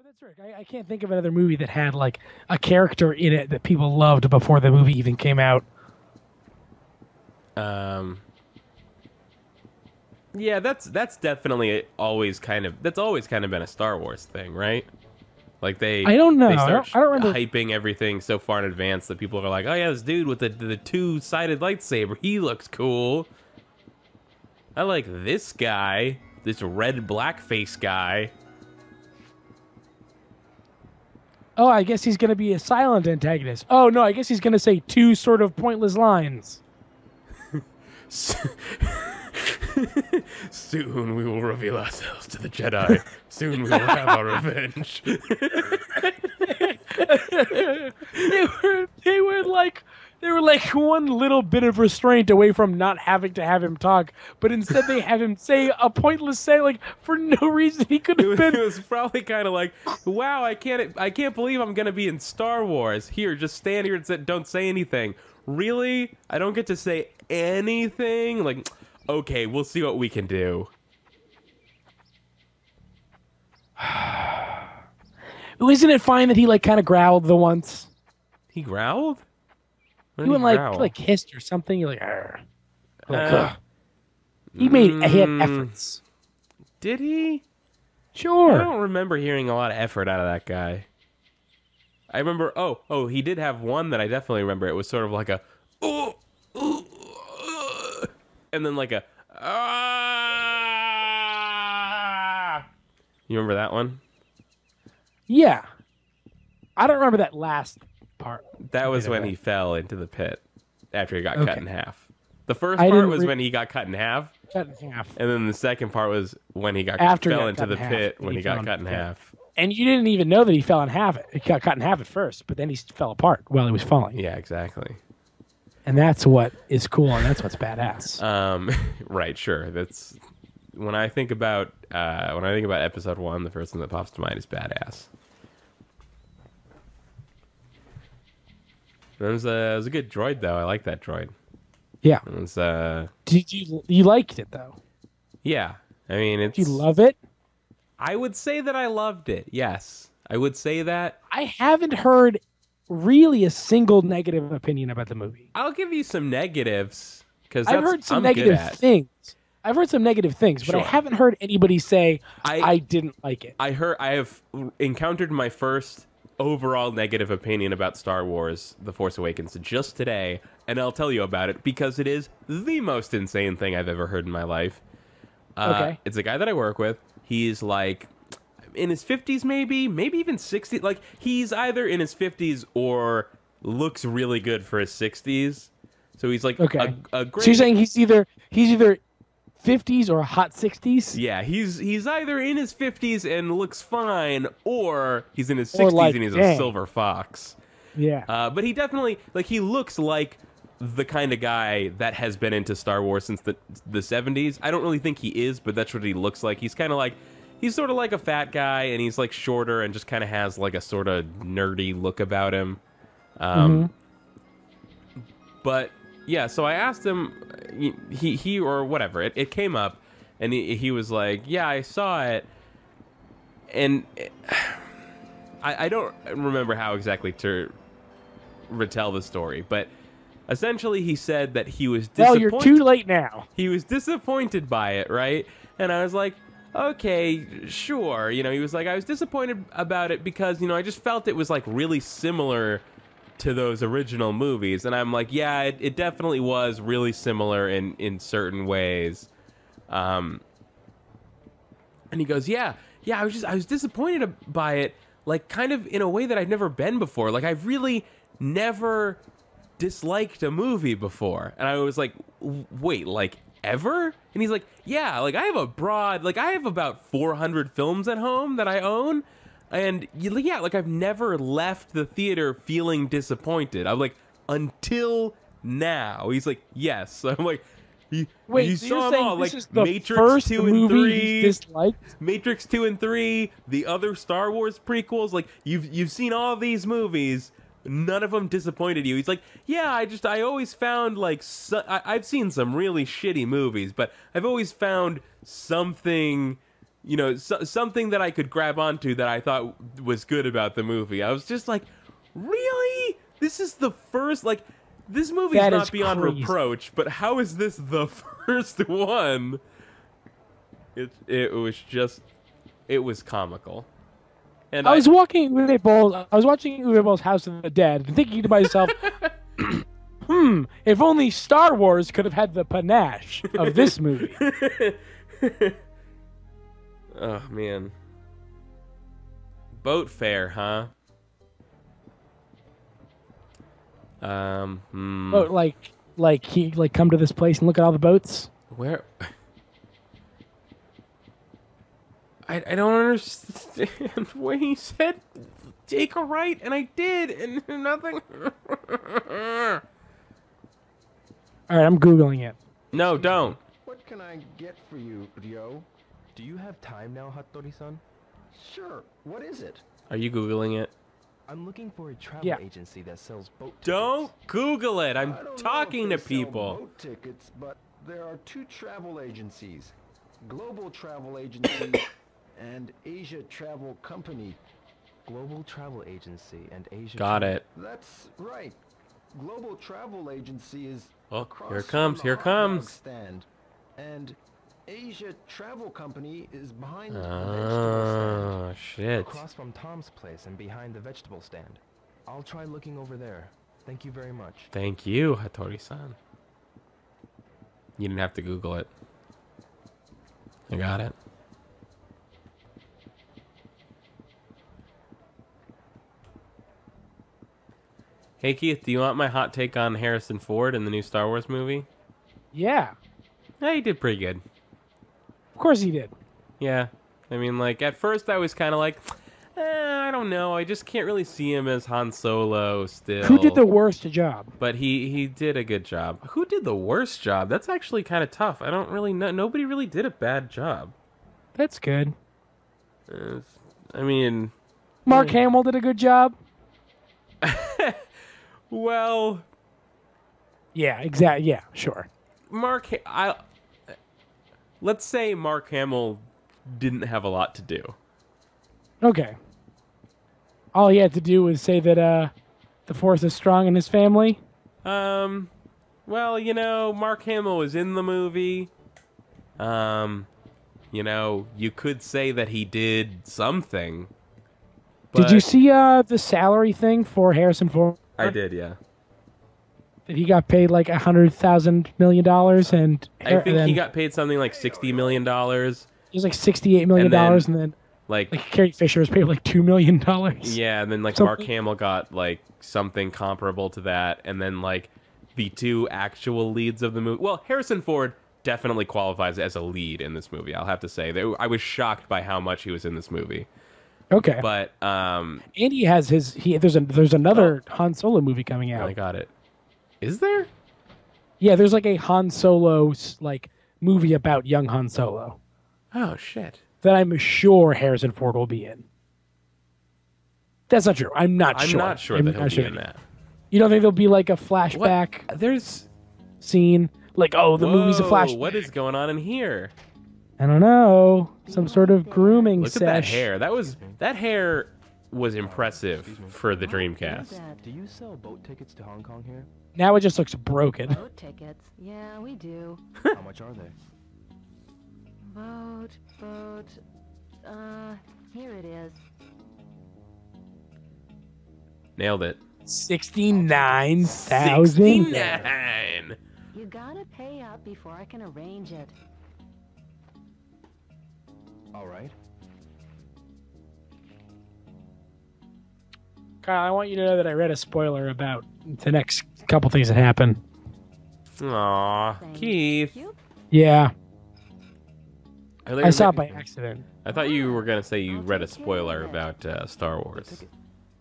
but that's right. I can't think of another movie that had like a character in it that people loved before the movie even came out. Um, yeah, that's definitely always kind of been a Star Wars thing, right? Like I don't know. they start I don't remember. hyping everything so far in advance that people are like, oh yeah, this dude with the two-sided lightsaber, he looks cool. I like this guy, this red blackface guy. Oh, I guess he's going to be a silent antagonist. Oh no, I guess he's going to say two sort of pointless lines. Soon we will reveal ourselves to the Jedi. Soon we will have our revenge. they were like one little bit of restraint away from not having to have him talk, but instead they have him say a pointless say like for no reason. He could have been. It was probably kind of like, wow, I can't believe I'm gonna be in Star Wars. Here, just stand here and don't say anything. Really? I don't get to say anything? Like, okay, we'll see what we can do. Isn't it fine that he like kind of growled the once? He growled? When He did went like growl? hissed or something. You're like, "Arr." Like, Uh, ugh. He had efforts. Did he? I Sure. don't remember hearing a lot of effort out of that guy. I remember, he did have one that I definitely remember. It was sort of like a, oh, and then like a, ah. You remember that one? Yeah. I don't remember that last part. That was when it. he fell into the pit after he got Okay. cut in half. The first I part didn't was when he got cut in half, Cut in half. and then the second part was when he After he fell got into cut the in half, pit when when he he got fell cut in in- yeah. half. And you didn't even know that he fell in half. He got cut in half at first, but then he fell apart while he was falling. Yeah, exactly. And that's what is cool, and that's what's badass. Right, sure. That's when I think about episode 1, the first thing that pops to mind is badass. It was a good droid though. I like that droid. Yeah. It was Did you liked it though? yeah. I mean, it's. Did you love it? I would say that I loved it. Yes, I would say that. I haven't heard really a single negative opinion about the movie. I'll give you some negatives because I've heard some I'm negative good at. things. I've heard some negative things, but I Sure. haven't heard anybody say I- I didn't like it. I have encountered my first overall negative opinion about Star Wars: The Force Awakens just today, and I'll tell you about it because it is the most insane thing I've ever heard in my life. Okay. It's a guy that I work with. He's like in his 50s, maybe even 60. Like he's either in his 50s or looks really good for his 60s. So he's like Okay. a great. So you're saying he's either 50s or a hot 60s? Yeah, he's either in his 50s and looks fine, or he's in his Or 60s like, and he's a dang. silver fox. Yeah. But he definitely he looks like the kind of guy that has been into Star Wars since the 70s. I don't really think he is, but that's what he looks like. He's kind of like he's sort of like a fat guy, and he's like shorter and just kind of has like a sort of nerdy look about him. But yeah, so I asked him, he or whatever, it came up, and he was like, yeah, I saw it, and I don't remember how exactly to retell the story, but essentially he said that he was well, disappointed. you're too late now. He was disappointed by it, right? And I was like, okay, sure. You know, he was like, I was disappointed about it because, you know, I just felt it was like really similar to those original movies. And I'm like, yeah, it definitely was really similar in certain ways. And he goes, yeah, I was disappointed by it, like kind of in a way that I've never been before. Like I've really never disliked a movie before. And I was like, wait, like ever? And he's like, yeah, like I have about 400 films at home that I own. And yeah, like I've never left the theater feeling disappointed. I'm like, until now. He's like, yes. So I'm like, Wait, you so saw you're them saying all, this like is the Matrix first 2 and movie 3, he's disliked? Matrix 2 and 3, the other Star Wars prequels. Like you've seen all these movies. None of them disappointed you. He's like, yeah, I always found like I've seen some really shitty movies, but I've always found something you know, something that I could grab onto that I thought was good about the movie. I was just like, really? This is the first, like, this movie's That not is beyond crazy. reproach, but how is this the first one? It was just, it was comical. And I was walking Uwe Boll. I was watching Uwe Boll's House of the Dead and thinking to myself, if only Star Wars could have had the panache of this movie. Oh man. Boat fair, huh? But like come to this place and look at all the boats. Where? I don't understand what he said. Take a right, and I did, and nothing. All right, I'm googling it. No, don't. What can I get for you, Ryo? Do you have time now, Hattori-san? Sure. What is it? Are you googling it? I'm looking for a travel Yeah. agency that sells boat tickets. Don't Google it. I'm I don't know talking to if they sell people. boat tickets, but there are two travel agencies: Global Travel Agency and Asia Travel Company. Global Travel Agency and Asia. Got Travel- it. That's right. Global Travel Agency is Oh, across here it from comes. the Here it hot dog comes. stand, and Asia Travel Company is behind the vegetable Oh, shit. Across from Tom's place and behind the vegetable stand. I'll try looking over there. Thank you very much. Thank you, Hattori-san. You didn't have to Google it. I got it. Hey Keith, do you want my hot take on Harrison Ford in the new Star Wars movie? Yeah, Yeah, he did pretty good. of course he did. Yeah. I mean, like, at first I was kind of like, I don't know. I just can't really see him as Han Solo still. Who did the worst job? But he did a good job. Who did the worst job? That's actually kind of tough. I don't really know. Nobody really did a bad job. That's good. I mean, Mark Hamill did a good job. well, Yeah, exactly. Yeah, sure. let's say Mark Hamill didn't have a lot to do. Okay. All he had to do was say that the Force is strong in his family. Well, you know, Mark Hamill was in the movie. You know, you could say that he did something. Did you but- see the salary thing for Harrison Ford? I did, yeah. That he got paid like $100,000 million, and I think then he got paid something like $60 million. it was like $68 million, and then Like, Carrie Fisher was paid like $2 million. yeah, and then like So- Mark Hamill got like something comparable to that, and then like the two actual leads of the movie. Well, Harrison Ford definitely qualifies as a lead in this movie. I'll have to say that I was shocked by how much he was in this movie. Okay, But and he has his there's another Han Solo movie coming out. I got it. Is there? Yeah, there's like a Han Solo like movie about young Han Solo Oh shit. that I'm sure Harrison Ford will be in. That's not true. I'm not I'm sure. not sure I'm that he'll not be sure. in that. You don't think there'll be like a flashback There's scene? Like, oh, the movie's a Whoa, flashback. What is going on in here? I don't know. Some sort of grooming Look at that sesh. hair. That hair was impressive for the Dreamcast. Do you sell boat tickets to Hong Kong here? Now it just looks broken. Boat tickets. Yeah, we do. How much are they? Boat. Here it is. Nailed it. 69,000. 69. You gotta pay up before I can arrange it. All right. Kyle, I want you to know that I read a spoiler about the next couple things that happen. Aw, Thank Keith. you. Yeah, thought you I were saw it gonna- by accident. I thought you were gonna say you read a spoiler about Star Wars.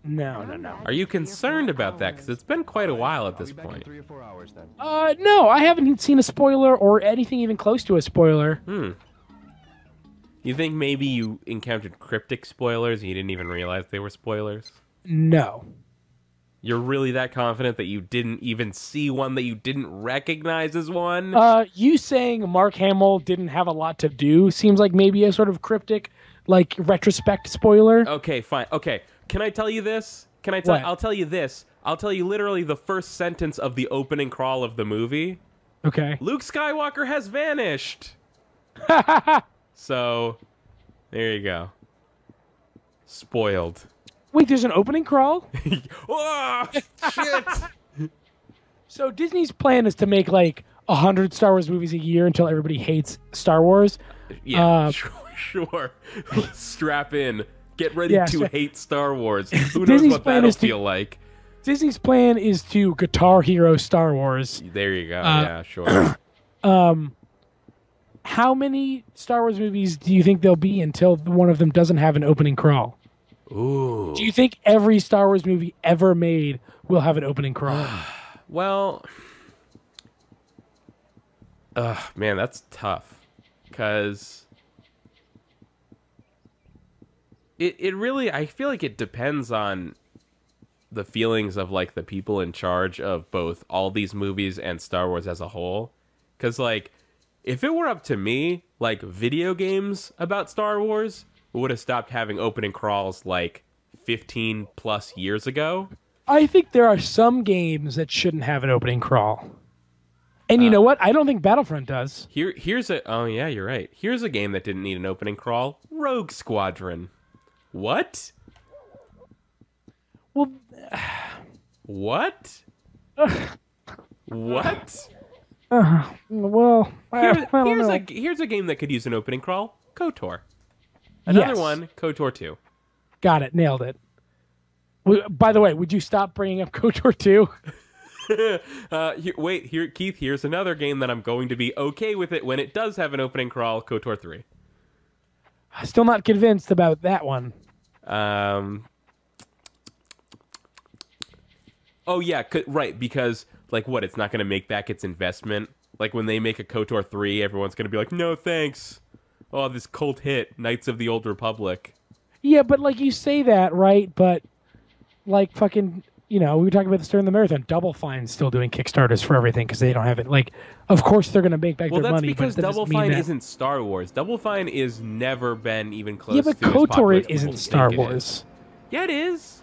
No. Are you concerned about that? Because it's been quite a while at I'll this be back in point. 3 or 4 hours then. No, I haven't seen a spoiler or anything even close to a spoiler. You think maybe you encountered cryptic spoilers and you didn't even realize they were spoilers? No. You're really that confident that you didn't even see one that you didn't recognize as one? You saying Mark Hamill didn't have a lot to do seems like maybe a sort of cryptic, like retrospect spoiler. Okay, fine. Okay, can I tell you this? Can I tell? What? I'll tell you this. I'll tell you literally the first sentence of the opening crawl of the movie. Okay. Luke Skywalker has vanished. So, there you go. Spoiled. Wait, there's an opening crawl? Oh, shit! So Disney's plan is to make like 100 Star Wars movies a year until everybody hates Star Wars. Yeah, sure. Strap in. Get ready Yeah, to so- hate Star Wars. Who knows Disney's what plan that'll is to- feel like? Disney's plan is to Guitar Hero Star Wars. There you go. Yeah, sure. How many Star Wars movies do you think there'll be until one of them doesn't have an opening crawl? Ooh. Do you think every Star Wars movie ever made will have an opening crawl? Well, man, that's tough. Because it really, I feel like it depends on the feelings of, like, the people in charge of both all these movies and Star Wars as a whole. Because, like, if it were up to me, like, video games about Star Wars would have stopped having opening crawls, like, 15 plus years ago. I think there are some games that shouldn't have an opening crawl. And you know what? I don't think Battlefront does. Oh yeah, you're right. Here's a game that didn't need an opening crawl. Rogue Squadron. What? Well, What? What? well, I don't know. Here's a game that could use an opening crawl. KOTOR. Another Yes. one, KOTOR 2. Got it. Nailed it. By the way, would you stop bringing up KOTOR 2? Here, Keith, here's another game that I'm going to be okay with it when it does have an opening crawl, KOTOR 3. Still not convinced about that one. Oh yeah, right, because like what, it's not going to make back its investment. Like when they make a KOTOR 3, everyone's going to be like, "No, thanks." Oh, this cult hit, Knights of the Old Republic. Yeah, but like you say that, right? But like fucking, we were talking about this during the marathon. Double Fine's still doing Kickstarters for everything because they don't have it. Like, of course they're going to make back Well, their that's money. because but that Double doesn't mean Fine that- isn't Star Wars. Double Fine is never been even close Yeah, but to as popular as KOTOR people isn't think Star it Wars. is. Yeah, it is.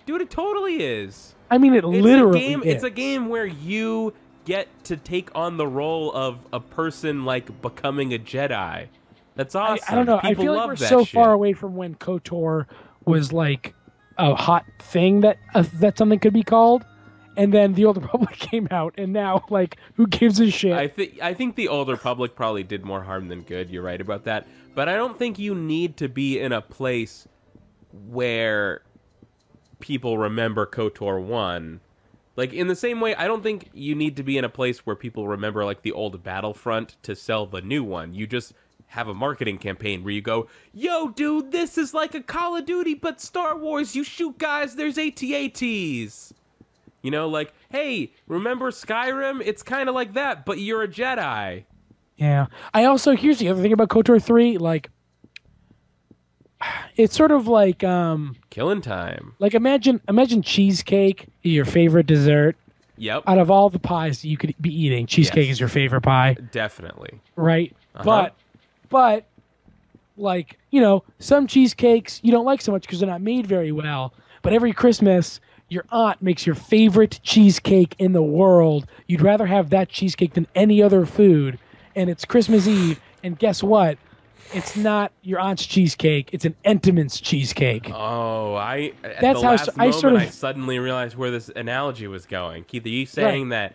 Dude, it totally is. I mean, it literally is. It's a game where you get to take on the role of a person like becoming a Jedi. That's awesome. I don't know. I People feel like love we're that so shit. far away from when KOTOR was like a hot thing that something could be called, and then the Old Republic came out, and now like who gives a shit? I think the Old Republic probably did more harm than good. You're right about that. But I don't think you need to be in a place where people remember KOTOR 1. Like, in the same way, I don't think you need to be in a place where people remember, like, the old Battlefront to sell the new one. You just have a marketing campaign where you go, "Yo, dude, this is like a Call of Duty, but Star Wars. You shoot guys, there's AT-ATs. You know, like, hey, remember Skyrim? It's kind of like that, but you're a Jedi." Yeah. I also, here's the other thing about KOTOR 3, like it's sort of like Killing time. like imagine cheesecake, your favorite dessert. Yep, Out of all the pies you could be eating, cheesecake Yes. is your favorite pie, definitely. right? Uh-huh. But like, some cheesecakes you don't like so much because they're not made very well. But every Christmas, your aunt makes your favorite cheesecake in the world. You'd rather have that cheesecake than any other food. And it's Christmas Eve, and guess what? It's not your aunt's cheesecake. It's an Entenmann's cheesecake. Oh, at That's the how last I moment, sort of- I suddenly realized where this analogy was going. Keith, are you saying that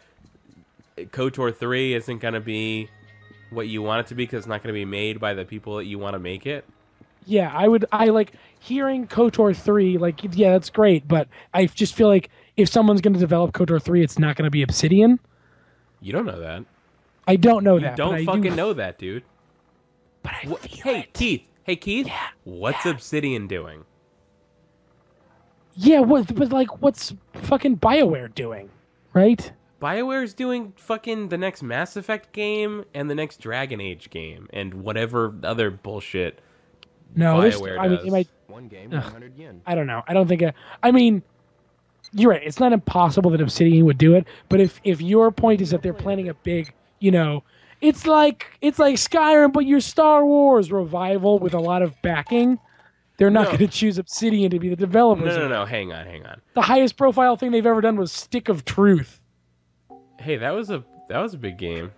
KOTOR 3 isn't going to be what you want it to be because it's not going to be made by the people that you want to make it? Yeah, I like hearing KOTOR 3, like, yeah, that's great, but I just feel like if someone's going to develop KOTOR 3, it's not going to be Obsidian. You don't know that. I don't know You that. don't but I fucking do, know that, dude. But I feel Hey, it. Keith. Hey, Keith. Yeah. What's Obsidian doing? Yeah, but like, what's fucking BioWare doing, right? BioWare's doing fucking the next Mass Effect game and the next Dragon Age game and whatever other bullshit No, BioWare I mean, does. it might. One game, 100 yen. I don't know. I don't think. I mean, you're right. It's not impossible that Obsidian would do it, but if your point is that they're planning a big, it's like Skyrim, but your Star Wars revival with a lot of backing, they're not No. going to choose Obsidian to be the developers. No. Hang on. The highest profile thing they've ever done was Stick of Truth. Hey, that was a big game.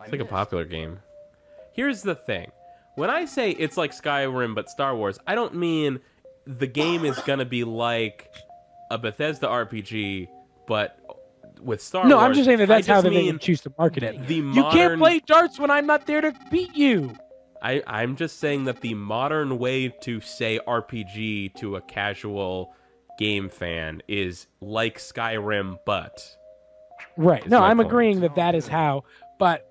It's like a popular game. Here's the thing. When I say it's like Skyrim but Star Wars, I don't mean the game is going to be like a Bethesda RPG but with Star Wars. No, I'm just saying that's how they mean choose to market it. the You can't modern- play darts when I'm not there to beat you. I'm just saying that the modern way to say RPG to a casual game fan is like Skyrim but. Right. Is No, my I'm point. agreeing that is how, but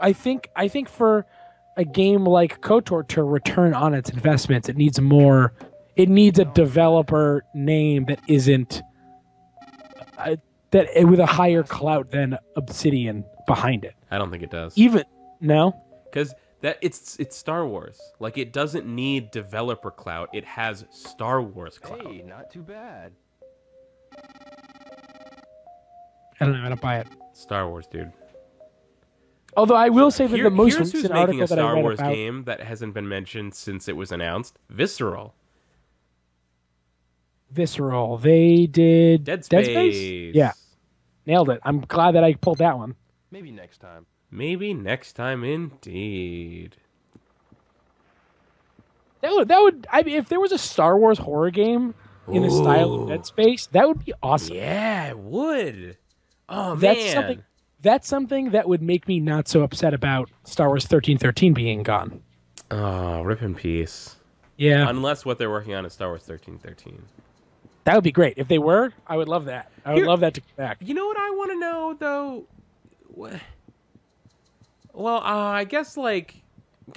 I think for a game like KOTOR to return on its investments, it needs more. It needs a developer name that isn't with a higher clout than Obsidian behind it. I don't think it does. Even no, Because it's Star Wars. Like, it doesn't need developer clout. It has Star Wars clout. Hey, not too bad. I don't know. I don't buy it. Star Wars, dude. Although I will say that the most Here's who's recent making article a that I Star read Wars about game that hasn't been mentioned since it was announced. Visceral, they did Dead Space. Yeah, nailed it. I'm glad that I pulled that one. Maybe next time. Maybe next time, indeed. That would. I mean, if there was a Star Wars horror game in the style of Ooh. Dead Space, that would be awesome. Yeah, it would. Oh, That's man. something. That's something that would make me not so upset about Star Wars 1313 being gone. Oh, rip in peace. Yeah, Unless what they're working on is Star Wars 1313. that would be great. If they were, I would love that. I would Here- love that to come back. You know what I want to know, though? Well, I guess, like,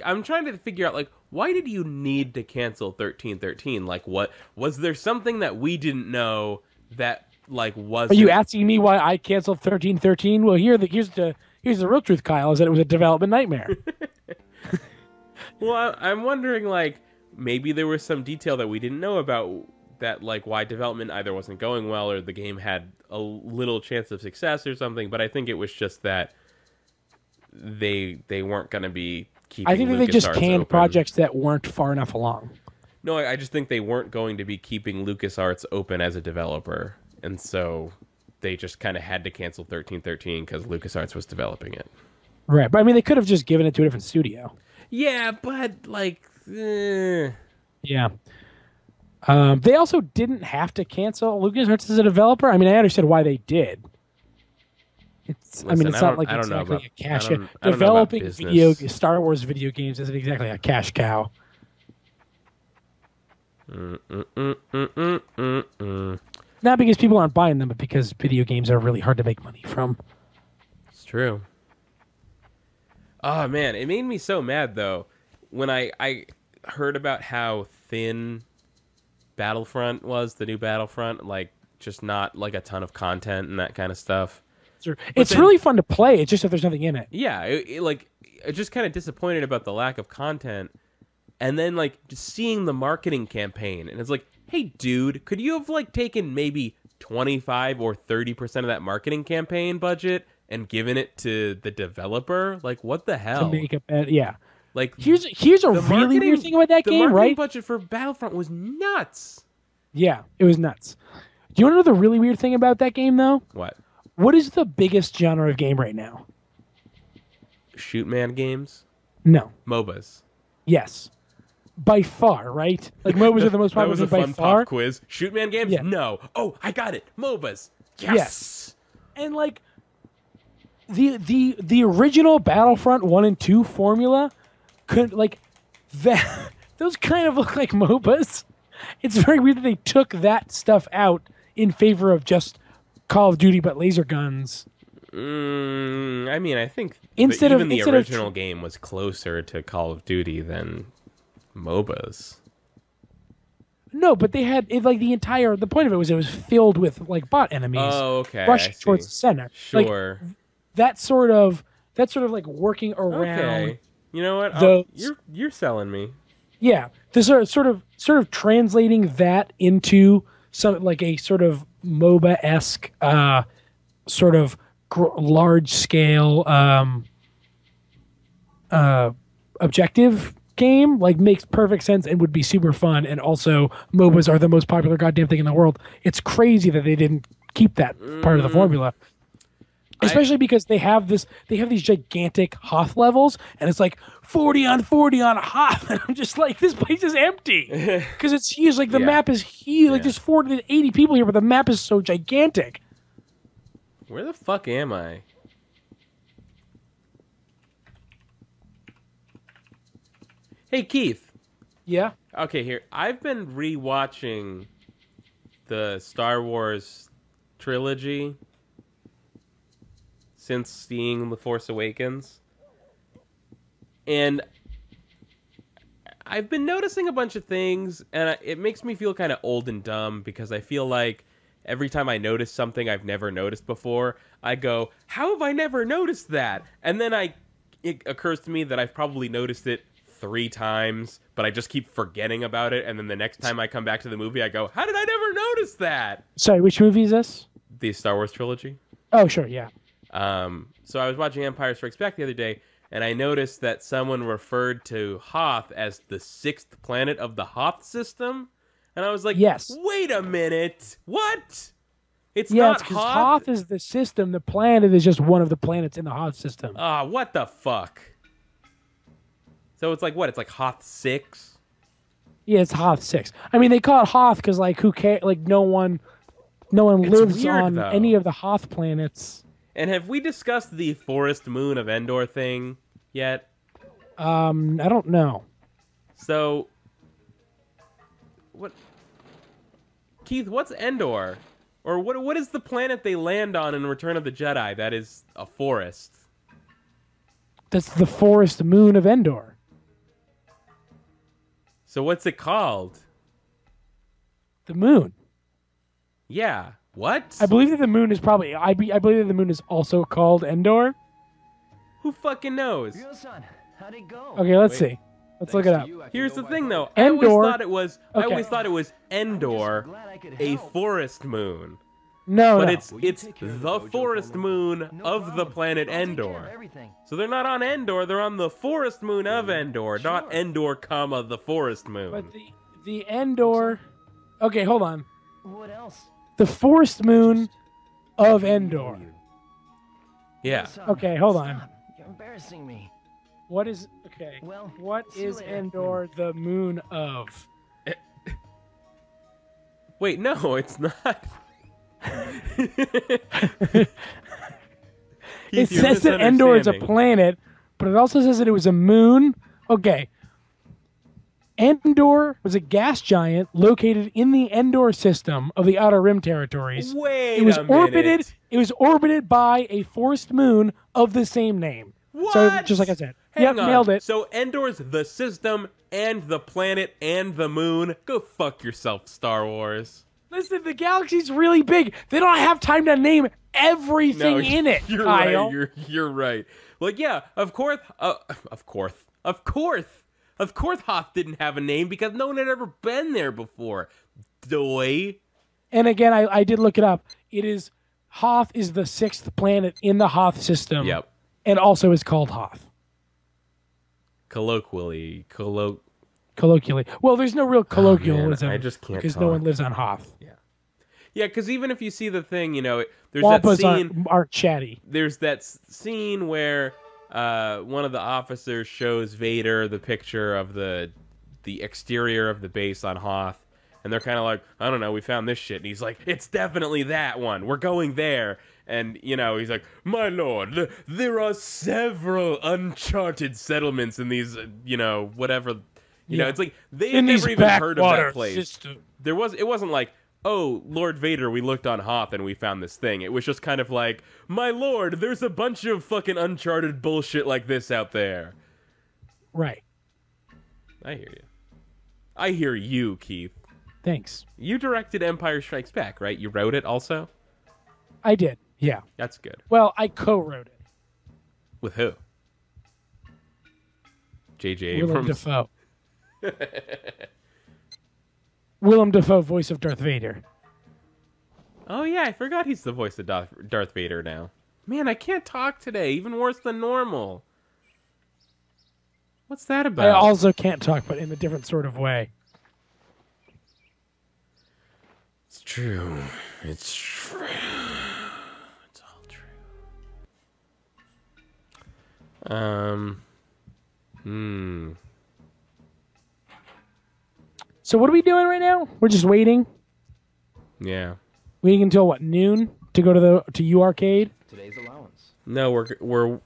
I'm trying to figure out, like, why did you need to cancel 1313? Like, what was there something that we didn't know that, like, Are wasn't? you asking me why I canceled 1313? Well, here's the real truth, Kyle, is that it was a development nightmare. Well, I'm wondering, like, maybe there was some detail that we didn't know about that, like, why development either wasn't going well or the game had a little chance of success or something. But I think it was just that they weren't going to be keeping. I think that they just LucasArts canned open. projects that weren't far enough along. No, I just think they weren't going to be keeping LucasArts open as a developer, and so they just kind of had to cancel 1313 because LucasArts was developing it. Right, but I mean, they could have just given it to a different studio. Yeah, but like, Yeah. They also didn't have to cancel LucasArts as a developer. I mean, I understand why they did. It's Listen, it's I not don't- like I don't know exactly about- a cash. I don't know about Developing business. Star Wars video games isn't exactly a cash cow. Not because people aren't buying them, but because video games are really hard to make money from. It's true. Oh man, it made me so mad though when I heard about how thin Battlefront was, the new Battlefront, like just not like a ton of content and that kind of stuff. It's then- really fun to play. It's just that there's nothing in it. Yeah, like I just kind of disappointed about the lack of content, and then like just seeing the marketing campaign, and it's like, hey, dude, could you have like taken maybe 25 or 30% of that marketing campaign budget and given it to the developer? Like, what the hell? To make a bet. Yeah. Like, Here's a the really weird marketing- thing about that the game, marketing right? budget for Battlefront was nuts. Yeah, it was nuts. Do you want to know the really weird thing about that game, though? What? What is the biggest genre of game right now? Shoot man games? No. MOBAs. Yes. By far, right? Like MOBAs are the most That popular was a thing by fun far. pop quiz. Shoot man games? Yeah. No. Oh, I got it. MOBAs. Yes. And like the original Battlefront 1 and 2 formula could like that those kind of look like MOBAs. It's very weird that they took that stuff out in favor of just Call of Duty but laser guns. I mean, I think Instead of- even the instead of original game was closer to Call of Duty than MOBAs. No, but they had it like the point of it was filled with like bot enemies Oh, okay. rushing I see. towards the center. Like Sure. that sort of like working around. Okay. You know what? Those- You're selling me. Yeah, the sort of translating that into like a sort of MOBA-esque sort of large scale objective game, like makes perfect sense and would be super fun. And also, MOBAs are the most popular goddamn thing in the world. It's crazy that they didn't keep that part of the formula. Especially because they have these gigantic Hoth levels, and it's like 40 on 40 on Hoth, and I'm just like, this place is empty because it's huge. Like the map is huge. Like there's 40 to 80 people here, but the map is so gigantic. Where the fuck am I? Hey, Keith. Yeah. Okay, here. I've been rewatching the Star Wars trilogy since seeing The Force Awakens. And I've been noticing a bunch of things, and it makes me feel kind of old and dumb because I feel like every time I notice something I've never noticed before, I go, how have I never noticed that? And then it occurs to me that I've probably noticed it 3 times, but I just keep forgetting about it, and then the next time I come back to the movie, I go, how did I never notice that? Sorry, which movie is this? The Star Wars trilogy. Oh, sure, yeah. So I was watching Empire Strikes Back the other day, and I noticed that someone referred to Hoth as the 6th planet of the Hoth system, and I was like, yes. Wait a minute, what? It's yeah, not because Hoth? Hoth is the system. The planet is just one of the planets in the Hoth system. What the fuck? So it's like what? It's like Hoth 6? Yeah, it's Hoth 6. I mean, they call it Hoth because, like, who cares? Like, no one lives weird, on though. any of the Hoth planets. And have we discussed the forest moon of Endor thing yet? I don't know. So, what? Keith, what's Endor? Or what is the planet they land on in Return of the Jedi that is a forest? That's the forest moon of Endor. So what's it called? The moon. Yeah. What? I believe that the moon is probably. I believe that the moon is also called Endor. Who fucking knows? Ryo-san, how'd it go? Okay, let's see. Let's look it up. Here's the thing, though. Endor. I always thought it was I'm Endor, just glad I could a help. forest moon. No, But no. it's Will you it's take care of the Gojo forest for me? moon No of the problem. planet I'll take care of Endor. everything. So they're not on Endor, they're on the forest moon of Endor, not Sure. Endor, comma, the forest moon. But the Endor. Okay, hold on. What else? The forest moon of Endor. Yeah. Ryo-san, Okay, hold on. stop. You're embarrassing me. What is okay? Well, What see you is later. Endor the moon of? Wait, no, it's not. It Keith, you're says that Endor is a misunderstanding. planet, but it also says that it was a moon. Okay. Endor was a gas giant located in the Endor system of the Outer Rim territories. Wait It was a minute. orbited by a forest moon of the same name. What? So just like I said. Hang Yep, on. nailed it. So Endor's the system and the planet and the moon. Go fuck yourself, Star Wars. Listen, the galaxy's really big. They don't have time to name everything No, in it, You're Kyle. right. You're right. Like, yeah, of course, Hoth didn't have a name because no one had ever been there before. Doy. And again, I did look it up. It is Hoth is the 6th planet in the Hoth system. Yep. And also is called Hoth. Colloquially. Colloquially. Well, there's no real colloquialism. I just can't because talk. no one lives on Hoth. Yeah, because even if you see the thing, you know, there's Wampas that scene. aren't chatty. There's that scene where one of the officers shows Vader the picture of the exterior of the base on Hoth, and they're kind of like, I don't know, we found this shit, and he's like, it's definitely that one. We're going there. And, you know, he's like, my lord, there are several uncharted settlements in these, you know, whatever. You know, it's like, they've in never these even heard of backwater that place. system. It wasn't like, oh, Lord Vader, we looked on Hoth and we found this thing. It was just kind of like, my lord, there's a bunch of fucking uncharted bullshit like this out there. Right. I hear you. I hear you, Keith. Thanks. You directed Empire Strikes Back, right? You wrote it also? I did. Yeah. That's good. Well, I co-wrote it. With who? J.J. Willem Abrams. Dafoe. Willem Dafoe, voice of Darth Vader. Oh yeah, I forgot he's the voice of Darth Vader now. Man, I can't talk today. Even worse than normal. What's that I about? also can't talk, but in a different sort of way. It's true. It's true. It's all true. So what are we doing right now? We're just waiting. Yeah. Waiting until what, noon to go to U Arcade? Today's allowance. No,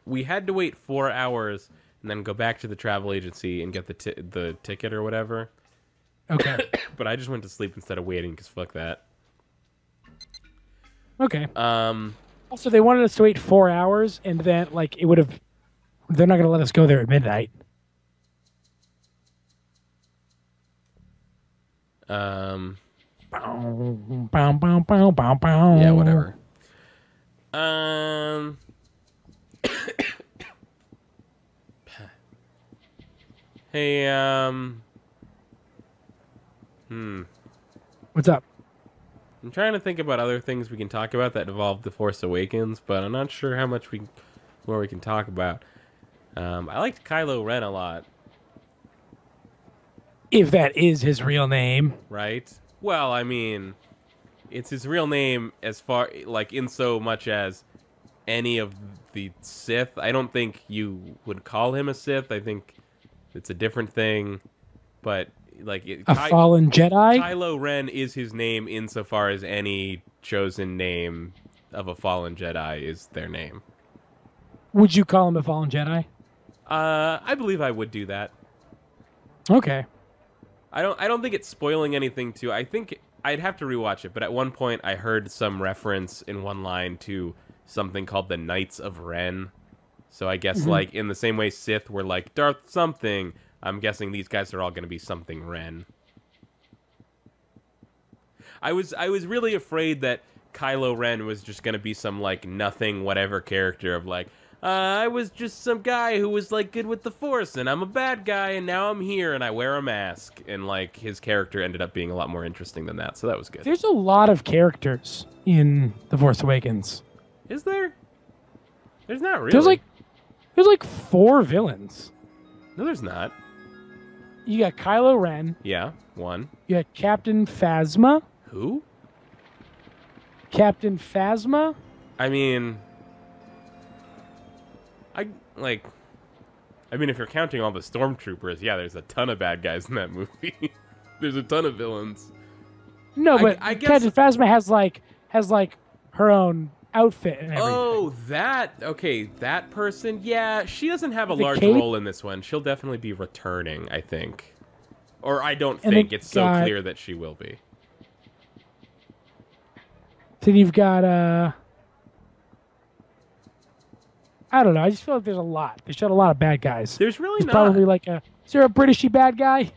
we had to wait 4 hours and then go back to the travel agency and get the ticket or whatever. Okay. But I just went to sleep instead of waiting because fuck that. Okay. Also, they wanted us to wait 4 hours, and then like it would have. They're not going to let us go there at midnight. Yeah, whatever. Hey, What's up? I'm trying to think about other things we can talk about that involve The Force Awakens, but I'm not sure how much more we can talk about. I liked Kylo Ren a lot, If that is his real name. right? Well, I mean, it's his real name as far, like, in so much as any of the Sith. I don't think you would call him a Sith. I think it's a different thing, but, like... Fallen Jedi? Kylo Ren is his name insofar as any chosen name of a fallen Jedi is their name. Would you call him a Fallen Jedi? I believe I would do that. Okay. I don't think it's spoiling anything too. I think I'd have to rewatch it, but at one point I heard some reference in one line to something called the Knights of Ren. So I guess like in the same way Sith were like Darth something, I'm guessing these guys are all going to be something Ren. I was really afraid that Kylo Ren was just going to be some like nothing whatever character of like I was just some guy who was like good with the Force and I'm a bad guy and now I'm here and I wear a mask, and like his character ended up being a lot more interesting than that, so that was good. There's a lot of characters in The Force Awakens. Is there? There's not really. There's like 4 villains. No, there's not. You got Kylo Ren. Yeah, one. You got Captain Phasma. Who? Captain Phasma? I mean, if you're counting all the stormtroopers, yeah, there's a ton of bad guys in that movie. There's a ton of villains. No, but I guess... Captain Phasma has like her own outfit and everything. Oh, that person. Yeah, she doesn't have a The large cape? role in this one. She'll definitely be returning, I think. Or I don't And think it it's so got- clear that she will be. Then you've got I don't know. I just feel like there's a lot. They showed a lot of bad guys. There's really There's not. probably like is there a Britishy bad guy?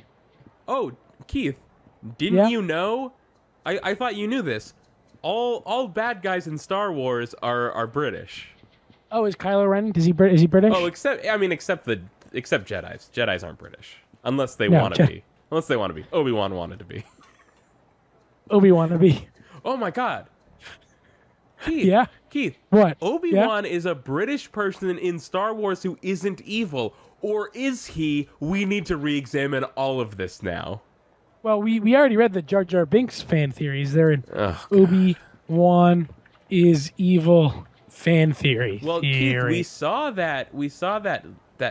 Oh, Keith, didn't Yeah? you know? I thought you knew this. All bad guys in Star Wars are British. Oh, is Kylo Ren? Is he British? Oh, except Jedis. Jedis aren't British unless they No, want to be. Unless they want to be. Obi-Wan wanted to be. Obi-Wan to be. Oh my God. Keith. Yeah? Keith. What? Obi-Wan is a British person in Star Wars who isn't evil. Or is he? We need to re-examine all of this now. Well, we already read the Jar Jar Binks fan theories. They're in Ugh. Obi-Wan is evil fan theory. Well, Keith, we saw that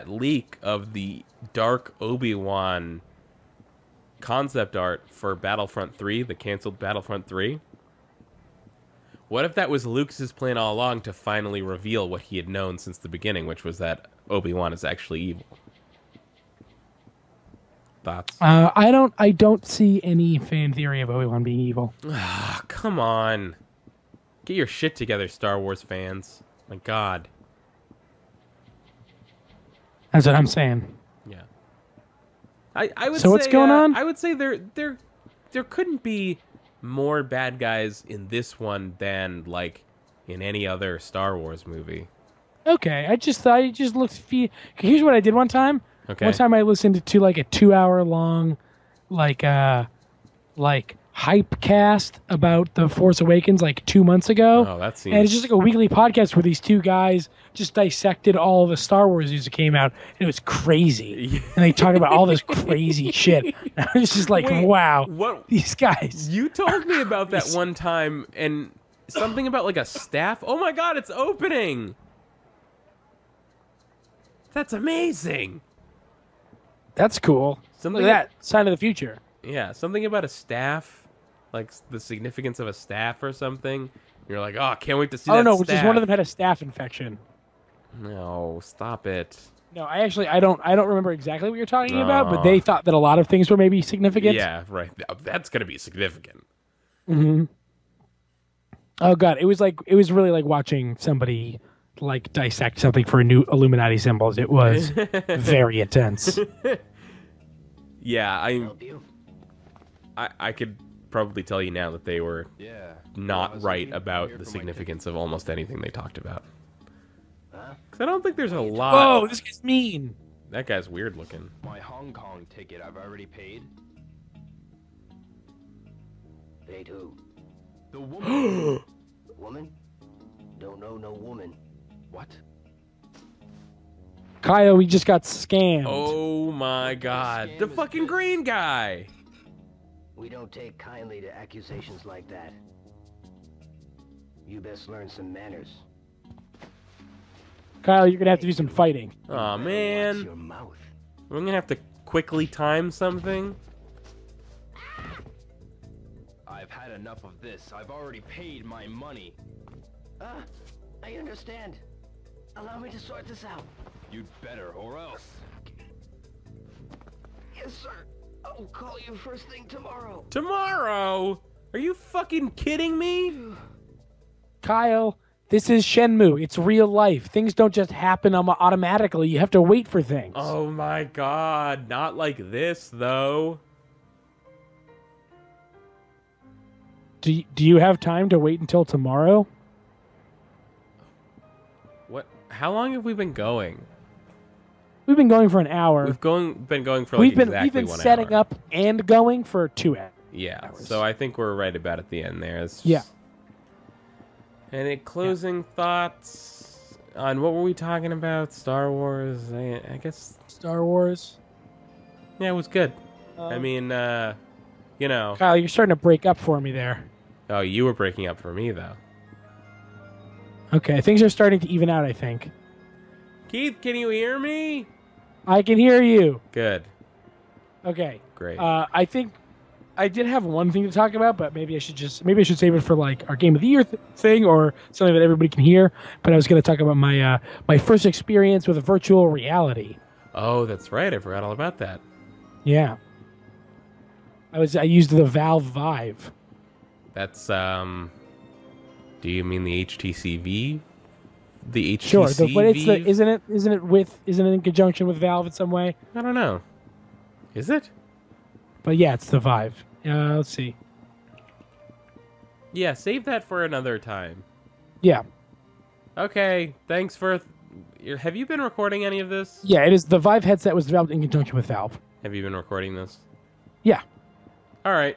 leak of the dark Obi-Wan concept art for Battlefront 3, the canceled Battlefront 3. What if that was Lucas's plan all along to finally reveal what he had known since the beginning, which was that Obi-Wan is actually evil? Thoughts? I don't see any fan theory of Obi-Wan being evil. Ah, come on. Get your shit together, Star Wars fans. My God. That's what I'm saying. Yeah. I would So say, what's going on? I would say there couldn't be more bad guys in this one than like in any other Star Wars movie. Okay, I just looked. Here's what I did one time. Okay. One time I listened to like a 2-hour long, like hype cast about The Force Awakens like 2 months ago. Oh, that seems. And it's just like a weekly podcast where these two guys just dissected all the Star Wars news that came out. And it was crazy. And they talk about all this crazy shit. And I was just like, Wait, wow, what? these guys. You told me about that one time, and something about like a staff. Oh my god, it's opening! That's amazing. That's cool. Something Look at that. Sign of the future. Yeah, something about a staff, like the significance of a staff or something. You're like, oh, can't wait to see that. Oh, no, staff. just one of them had a staph infection. No, stop it. No, I don't remember exactly what you're talking about, but they thought that a lot of things were maybe significant. Yeah, right. That's gonna be significant. Mm-hmm. Oh god, it was really like watching somebody like dissect something for a new Illuminati symbols. It was very intense. Yeah, I could probably tell you now that they were not right about the significance of almost anything they talked about. Because I don't think there's a lot. Whoa, this guy's mean. That guy's weird looking. My Hong Kong ticket I've already paid. Paid who? The woman. Woman? Don't know no woman. What? Kyle, we just got scammed. Oh my god. The fucking green guy. We don't take kindly to accusations like that. You best learn some manners. Kyle, you're gonna have to do some fighting. Oh Watch man. your mouth. We're gonna have to quickly time something. I've had enough of this. I've already paid my money. I understand. Allow me to sort this out. You'd better, or else. Yes, sir. I'll call you first thing tomorrow. Tomorrow? Are you fucking kidding me? Kyle, this is Shenmue. It's real life. Things don't just happen automatically. You have to wait for things. Oh my god. Not like this, though. Do you have time to wait until tomorrow? What? How long have we been going? We've been going for an hour. We've been going for like we've been exactly 1 setting hour. up and going for 2 hours. Yeah, so I think we're right about at the end there. It's Yeah. Any closing thoughts on what were we talking about? Star Wars? I guess. Star Wars. Yeah, it was good. I mean, you know. Kyle, you're starting to break up for me there. Oh, you were breaking up for me though. Okay, things are starting to even out, I think. Keith, can you hear me? I can hear you. Good. Okay. Great. I think I did have one thing to talk about, but maybe I should save it for like our game of the year thing or something that everybody can hear. But I was going to talk about my my first experience with virtual reality. Oh, that's right. I forgot all about that. Yeah. I used the Valve Vive. That's do you mean the HTC V? The HTC Sure, but it's Vive? isn't it in conjunction with Valve in some way? I don't know. Is it? But yeah, it's the Vive. Let's see. Yeah, save that for another time. Yeah. Okay, thanks for... Have you been recording any of this? Yeah, it is. The Vive headset was developed in conjunction with Valve. Have you been recording this? Yeah. All right,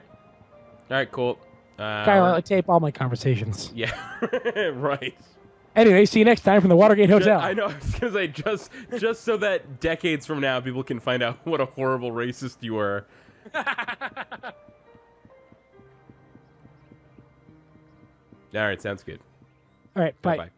cool. Kyle, I tape all my conversations. Yeah, right. Anyway, see you next time from the Watergate Hotel. I know, I was going to say, just so that decades from now people can find out what a horrible racist you were. All right, sounds good. All right, bye. Bye-bye.